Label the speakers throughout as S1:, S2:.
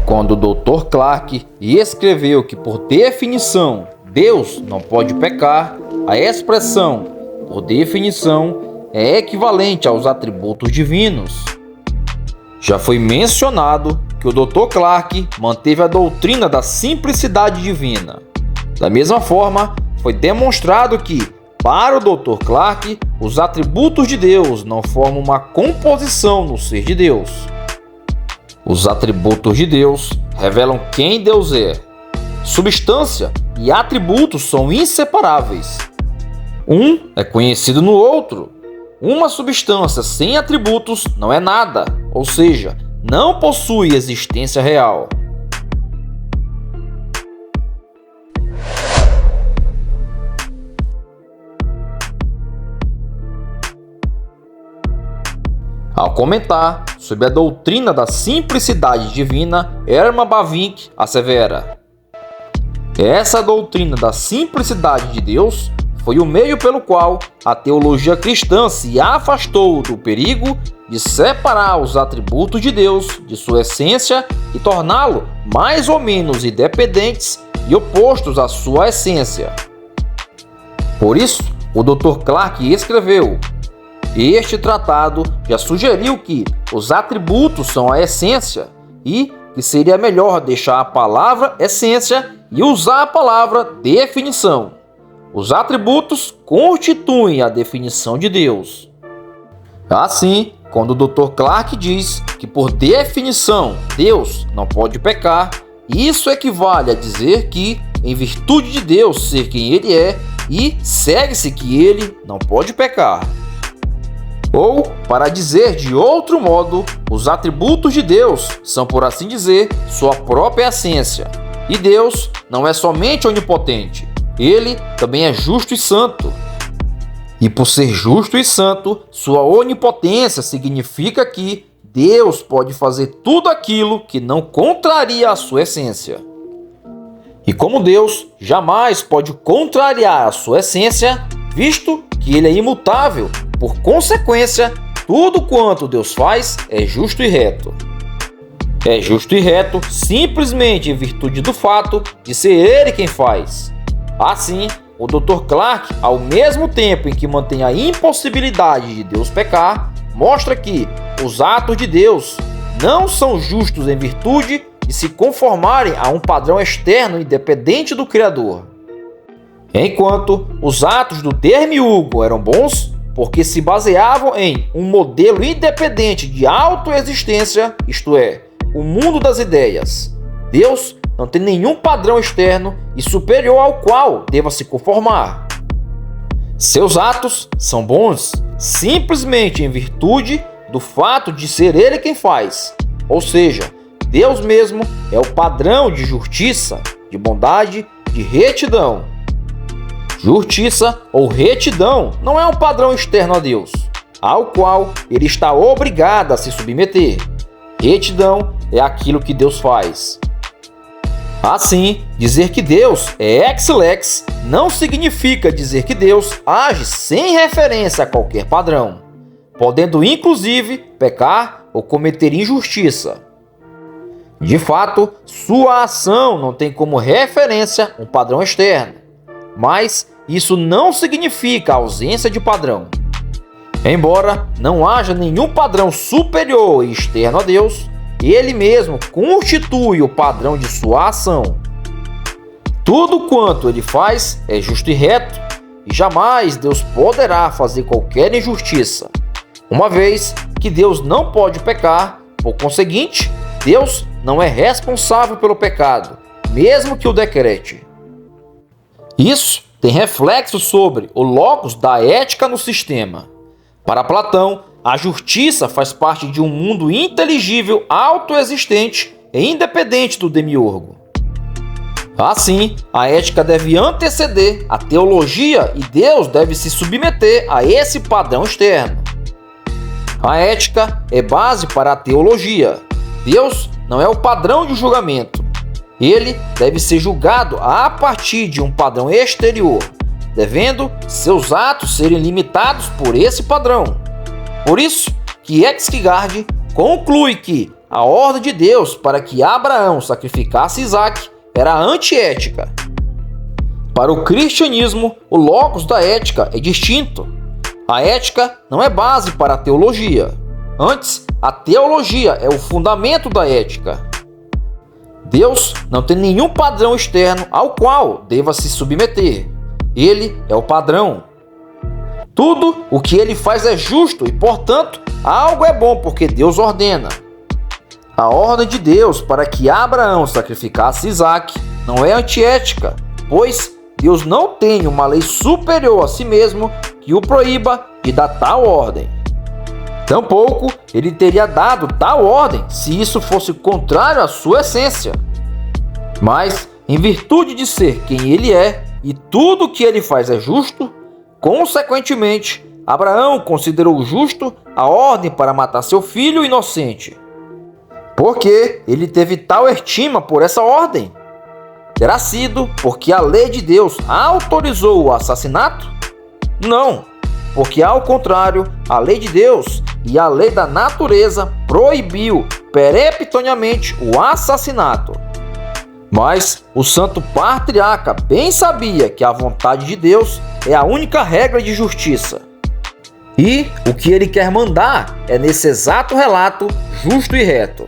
S1: Quando o Dr. Clarke escreveu que, por definição, Deus não pode pecar, a expressão, por definição, é equivalente aos atributos divinos. Já foi mencionado que o Dr. Clarke manteve a doutrina da simplicidade divina. Da mesma forma, foi demonstrado que, para o Dr. Clarke, os atributos de Deus não formam uma composição no ser de Deus. Os atributos de Deus revelam quem Deus é. Substância e atributos são inseparáveis. Um é conhecido no outro. Uma substância sem atributos não é nada, ou seja, não possui existência real. Ao comentar sobre a doutrina da simplicidade divina, Hermann Bavinck assevera: essa doutrina da simplicidade de Deus foi o meio pelo qual a teologia cristã se afastou do perigo de separar os atributos de Deus de sua essência e torná-lo mais ou menos independentes e opostos à sua essência. Por isso, o Dr. Clarke escreveu: este tratado já sugeriu que os atributos são a essência e que seria melhor deixar a palavra essência e usar a palavra definição. Os atributos constituem a definição de Deus. Assim, quando o Dr. Clarke diz que, por definição, Deus não pode pecar, isso equivale a dizer que, em virtude de Deus ser quem Ele é, e segue-se que Ele não pode pecar. Ou, para dizer de outro modo, os atributos de Deus são, por assim dizer, sua própria essência. E Deus não é somente onipotente, Ele também é justo e santo. E por ser justo e santo, sua onipotência significa que Deus pode fazer tudo aquilo que não contraria a sua essência. E como Deus jamais pode contrariar a sua essência, visto que Ele é imutável, por consequência, tudo quanto Deus faz é justo e reto. É justo e reto simplesmente em virtude do fato de ser Ele quem faz. Assim, o Dr. Clarke, ao mesmo tempo em que mantém a impossibilidade de Deus pecar, mostra que os atos de Deus não são justos em virtude de se conformarem a um padrão externo independente do Criador. Enquanto os atos do Demiurgo eram bons, porque se baseavam em um modelo independente de autoexistência, isto é, o mundo das ideias. Deus não tem nenhum padrão externo e superior ao qual deva se conformar. Seus atos são bons simplesmente em virtude do fato de ser Ele quem faz. Ou seja, Deus mesmo é o padrão de justiça, de bondade, de retidão. Justiça ou retidão não é um padrão externo a Deus, ao qual Ele está obrigado a se submeter. Retidão é aquilo que Deus faz. Assim, dizer que Deus é ex-lex não significa dizer que Deus age sem referência a qualquer padrão, podendo inclusive pecar ou cometer injustiça. De fato, sua ação não tem como referência um padrão externo. Mas isso não significa ausência de padrão. Embora não haja nenhum padrão superior e externo a Deus, Ele mesmo constitui o padrão de sua ação. Tudo quanto Ele faz é justo e reto, e jamais Deus poderá fazer qualquer injustiça, uma vez que Deus não pode pecar. Por conseguinte, Deus não é responsável pelo pecado, mesmo que o decrete. Isso tem reflexo sobre o locus da ética no sistema. Para Platão, a justiça faz parte de um mundo inteligível, autoexistente e independente do demiurgo. Assim, a ética deve anteceder a teologia e Deus deve se submeter a esse padrão externo. A ética é base para a teologia. Deus não é o padrão de julgamento. Ele deve ser julgado a partir de um padrão exterior, devendo seus atos serem limitados por esse padrão. Por isso que Kierkegaard conclui que a ordem de Deus para que Abraão sacrificasse Isaque era antiética. Para o cristianismo, o locus da ética é distinto. A ética não é base para a teologia. Antes, a teologia é o fundamento da ética. Deus não tem nenhum padrão externo ao qual deva se submeter. Ele é o padrão. Tudo o que ele faz é justo e, portanto, algo é bom porque Deus ordena. A ordem de Deus para que Abraão sacrificasse Isaque não é antiética, pois Deus não tem uma lei superior a si mesmo que o proíba de dar tal ordem. Tampouco ele teria dado tal ordem se isso fosse contrário à sua essência. Mas, em virtude de ser quem ele é e tudo o que ele faz é justo, consequentemente, Abraão considerou justo a ordem para matar seu filho inocente. Porque ele teve tal estima por essa ordem? Terá sido porque a lei de Deus autorizou o assassinato? Não, porque ao contrário, a lei de Deus e a lei da natureza proibiu peremptoriamente o assassinato. Mas o santo patriarca bem sabia que a vontade de Deus é a única regra de justiça. E o que ele quer mandar é nesse exato relato justo e reto.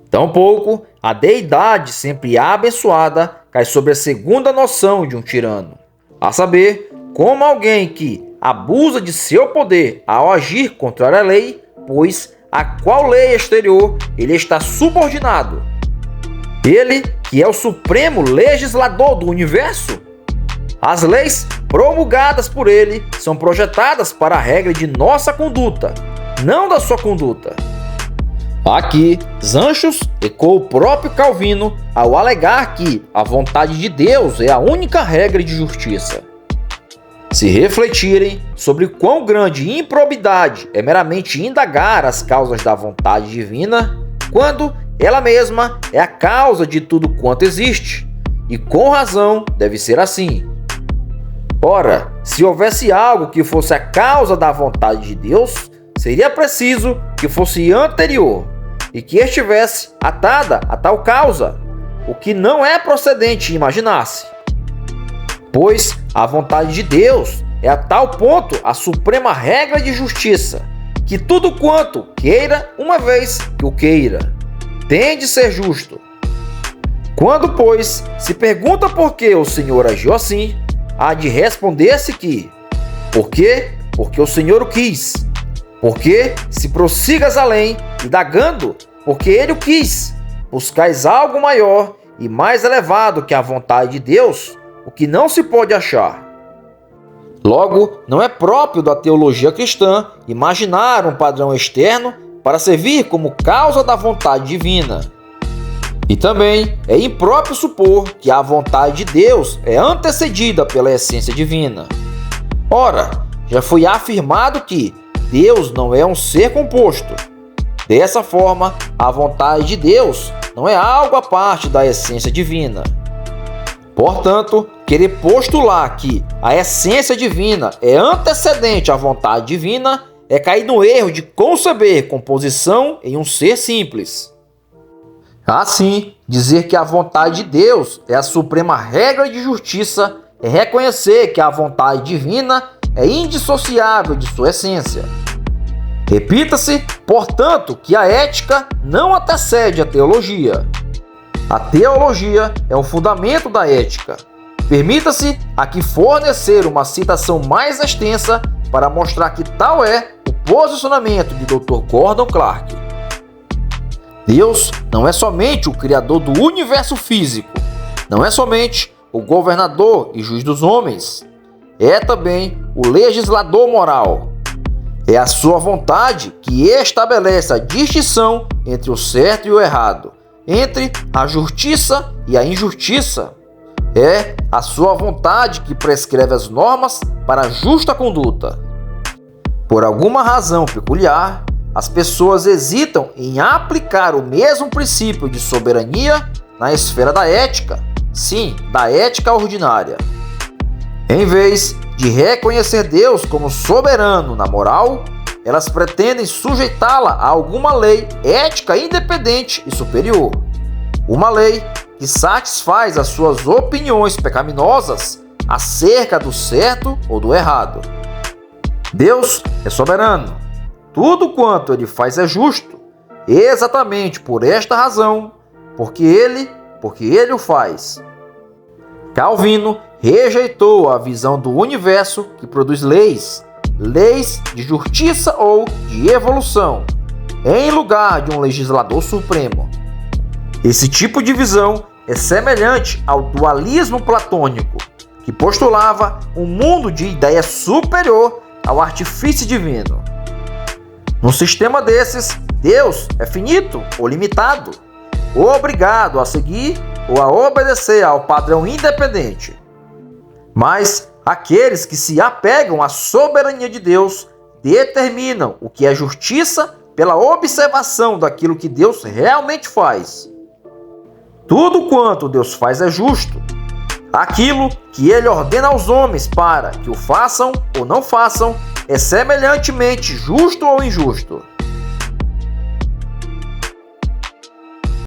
S1: Tampouco a deidade sempre abençoada cai sobre a segunda noção de um tirano, a saber, como alguém que abusa de seu poder ao agir contra a lei, pois a qual lei exterior ele está subordinado. Ele, que é o supremo legislador do universo. As leis promulgadas por ele são projetadas para a regra de nossa conduta, não da sua conduta. Aqui, Sanchos ecoou o próprio Calvino ao alegar que a vontade de Deus é a única regra de justiça. Se refletirem sobre quão grande improbidade é meramente indagar as causas da vontade divina, quando ela mesma é a causa de tudo quanto existe, e com razão deve ser assim. Ora, se houvesse algo que fosse a causa da vontade de Deus, seria preciso que fosse anterior, e que estivesse atada a tal causa, o que não é procedente imaginar-se. Pois a vontade de Deus é a tal ponto a suprema regra de justiça, que tudo quanto queira, uma vez que o queira, tem de ser justo. Quando, pois, se pergunta por que o Senhor agiu assim, há de responder-se que, por quê? Porque o Senhor o quis. Porque, se prossigas além, indagando, porque ele o quis, buscais algo maior e mais elevado que a vontade de Deus, o que não se pode achar. Logo, não é próprio da teologia cristã imaginar um padrão externo para servir como causa da vontade divina. E também é impróprio supor que a vontade de Deus é antecedida pela essência divina. Ora, já foi afirmado que Deus não é um ser composto. Dessa forma, a vontade de Deus não é algo à parte da essência divina. Portanto, querer postular que a essência divina é antecedente à vontade divina é cair no erro de conceber composição em um ser simples. Assim, dizer que a vontade de Deus é a suprema regra de justiça é reconhecer que a vontade divina é indissociável de sua essência. Repita-se, portanto, que a ética não antecede a teologia. A teologia é o fundamento da ética. Permita-se aqui fornecer uma citação mais extensa para mostrar que tal é o posicionamento de Dr. Gordon Clark. Deus não é somente o criador do universo físico, não é somente o governador e juiz dos homens, é também o legislador moral. É a sua vontade que estabelece a distinção entre o certo e o errado, entre a justiça e a injustiça. É a sua vontade que prescreve as normas para a justa conduta. Por alguma razão peculiar, as pessoas hesitam em aplicar o mesmo princípio de soberania na esfera da ética, sim, da ética ordinária. Em vez de reconhecer Deus como soberano na moral, elas pretendem sujeitá-la a alguma lei ética independente e superior. Uma lei que satisfaz as suas opiniões pecaminosas acerca do certo ou do errado. Deus é soberano. Tudo quanto ele faz é justo. Exatamente por esta razão, porque ele o faz. Calvino rejeitou a visão do universo que produz leis de justiça ou de evolução, em lugar de um legislador supremo. Esse tipo de visão é semelhante ao dualismo platônico, que postulava um mundo de ideia superior ao artifício divino. Num sistema desses, Deus é finito ou limitado, obrigado a seguir ou a obedecer ao padrão independente. Mas aqueles que se apegam à soberania de Deus determinam o que é justiça pela observação daquilo que Deus realmente faz. Tudo quanto Deus faz é justo. Aquilo que ele ordena aos homens para que o façam ou não façam é semelhantemente justo ou injusto.